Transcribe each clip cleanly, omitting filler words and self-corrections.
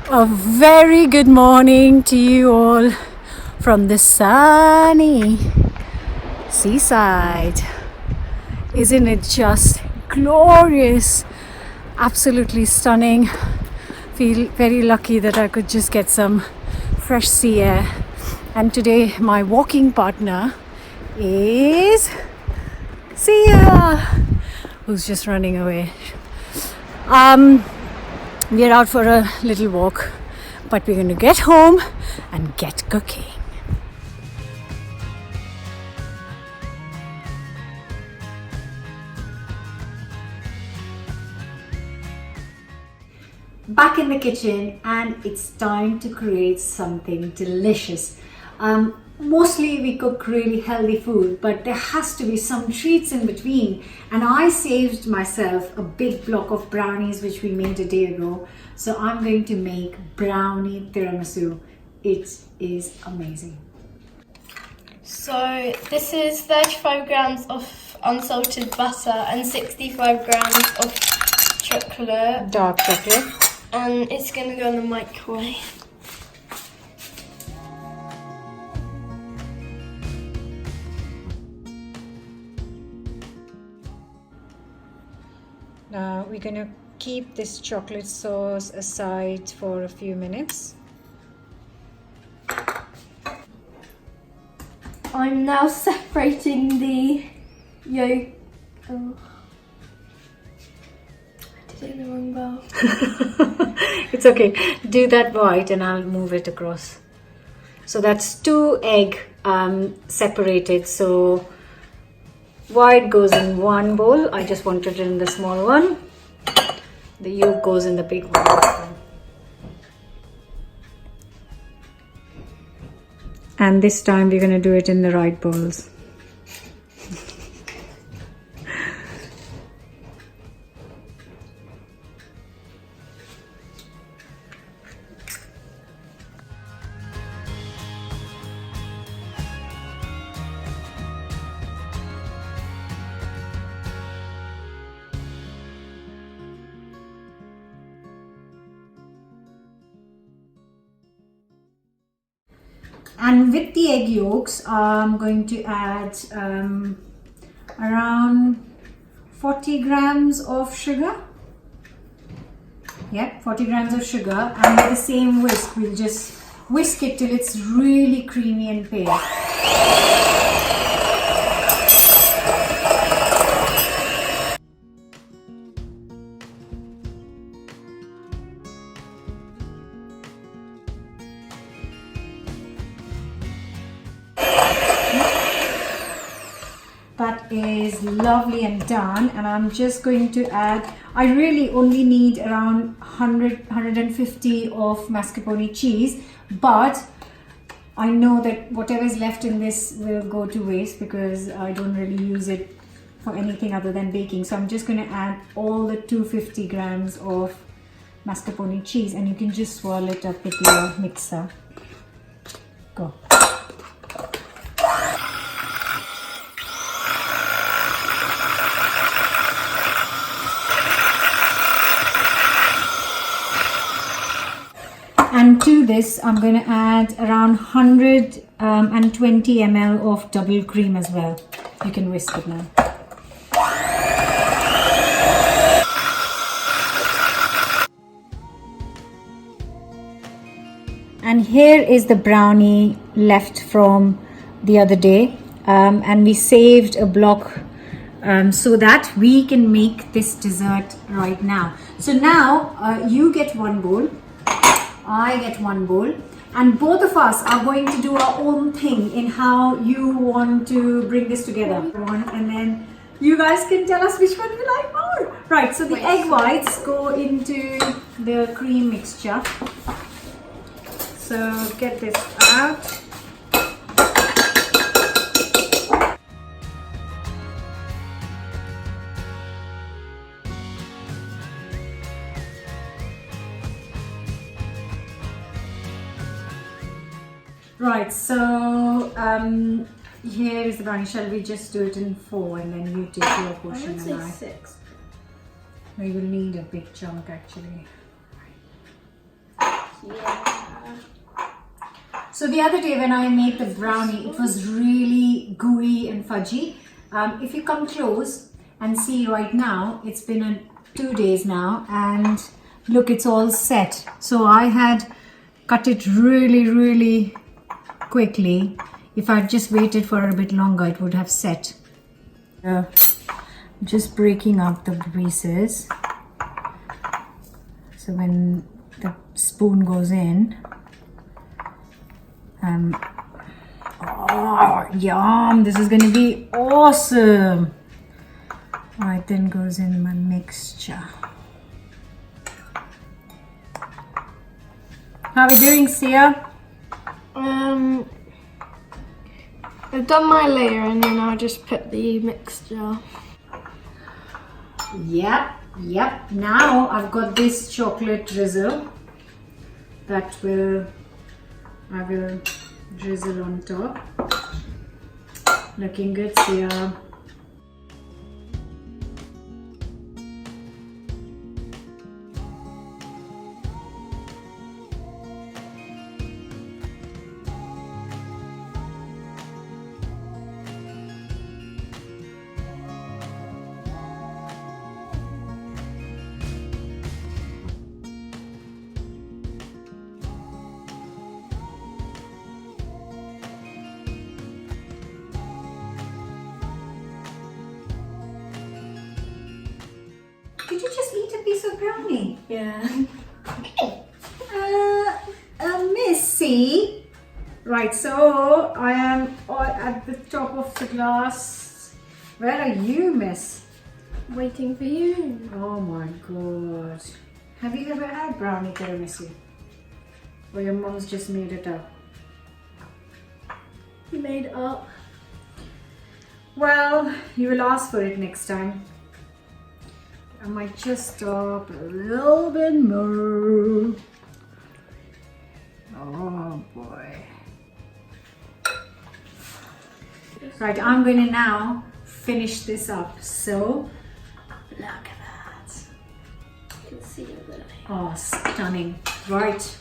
A very good morning to you all from the sunny seaside. Isn't it just glorious? Absolutely stunning. Feel very lucky that I could just get some fresh sea air. And today my walking partner is Sia, who's just running away. We're out for a little walk, but we're going to get home and get cooking. Back in the kitchen, and it's time to create something delicious. Mostly we cook really healthy food, but there has to be some treats in between. And I saved myself a big block of brownies which we made a day ago. So I'm going to make brownie tiramisu. It is amazing. So this is 35 grams of unsalted butter and 65 grams of chocolate. Dark chocolate. And it's going to go in the microwave. Now we're going to keep this chocolate sauce aside for a few minutes. I'm now separating the yolk. Oh. I did it in the wrong bowl. It's okay. Do that white and I'll move it across. So that's 2 eggs separated. So white goes in one bowl. I just wanted it in the small one. The yolk goes in the big one. And this time we're going to do it in the right bowls. And with the egg yolks, I'm going to add around 40 grams of sugar. Yep, 40 grams of sugar. And with the same whisk, we'll just whisk it till it's really creamy and pale. That is lovely and done, and I'm just going to add, I really only need around 150 of mascarpone cheese, but I know that whatever is left in this will go to waste because I don't really use it for anything other than baking. So I'm just going to add all the 250 grams of mascarpone cheese, and you can just swirl it up with your mixer. Go. And to this, I'm going to add around 120 ml of double cream as well. You can whisk it now. And here is the brownie left from the other day. And we saved a block so that we can make this dessert right now. So now you get one bowl. I get one bowl, and both of us are going to do our own thing in how you want to bring this together. And then you guys can tell us which one you like more. Right, so the egg whites go into the cream mixture. So get this out. Right, so here is the brownie. Shall we just do it in 4 and then you take your portion? I would say 6. We will need a big chunk actually. Yeah. So the other day when I made the brownie, it was really gooey and fudgy. If you come close and see right now, it's been 2 days now, and look, it's all set. So I had cut it really quickly. If I'd just waited for a bit longer, it would have set. Just breaking up the pieces. So when the spoon goes in, oh, yum! This is going to be awesome. Right, then goes in my mixture. How are we doing, Sia? I've done my layer and then I'll just put the mixture. Yep. Now I've got this chocolate drizzle that I will drizzle on top. Looking good, Sia. Did you just eat a piece of brownie? Yeah. Missy. Right, so I am all at the top of the glass. Where are you, Miss? Waiting for you. Oh my god. Have you ever had brownie tiramisu? Or your mom's just made it up? You made it up. Well, you will ask for it next time. I might just stop a little bit more. Oh boy. Right, I'm going to now finish this up. So, look at that. You can see it there. Oh, stunning. Right.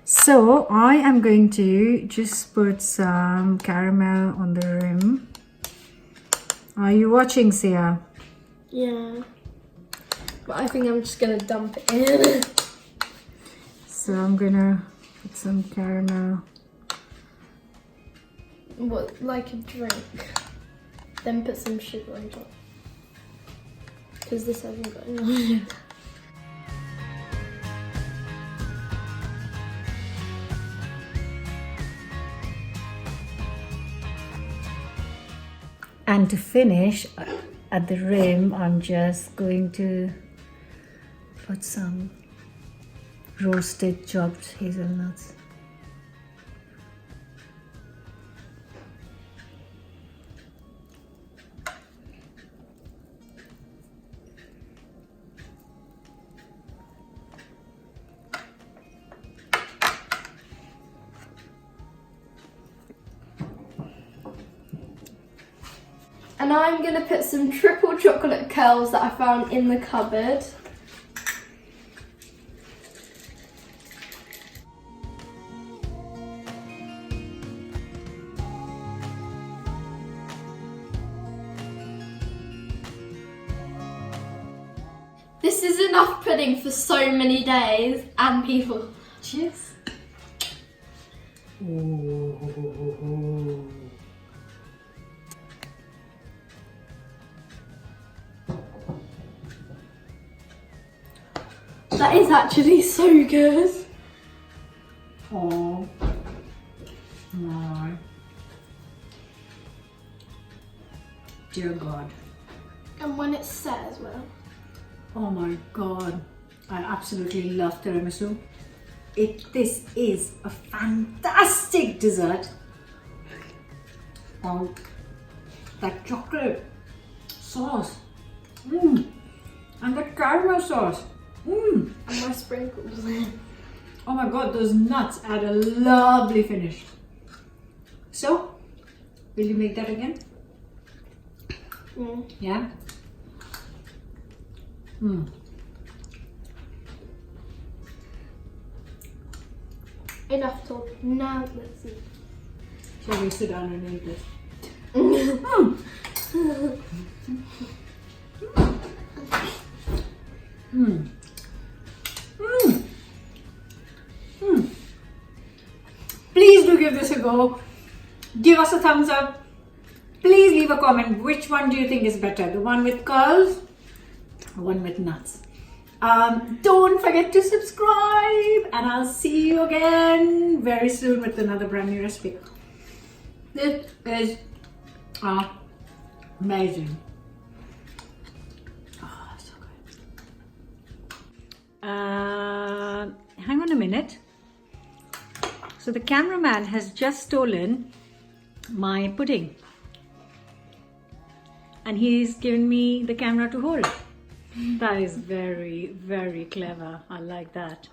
So I am going to just put some caramel on the rim. Are you watching, Sia? Yeah. But I think I'm just gonna dump it in. So I'm gonna put some caramel. What, like a drink? Then put some sugar on top. Because this hasn't got any. And to finish, at the rim, I'm just going to put some roasted chopped hazelnuts. And I'm going to put some triple chocolate curls that I found in the cupboard. This is enough pudding for so many days and people. Cheers. That is actually so good. Oh my dear God. And when it's set as well. Oh my God. I absolutely love tiramisu. This is a fantastic dessert. That chocolate sauce. And that caramel sauce. And my sprinkles. Oh my god, those nuts add a lovely finish. So, will you make that again? Yeah? Enough talk. Now let's see. Shall we sit down and eat this? Please do give this a go. Give us a thumbs up. Please leave a comment. Which one do you think is better? The one with curls or one with nuts? Don't forget to subscribe, and I'll see you again very soon with another brand new recipe. This is amazing. Oh, so good. Hang on a minute. So the cameraman has just stolen my pudding, and he's given me the camera to hold. That is very, very clever. I like that.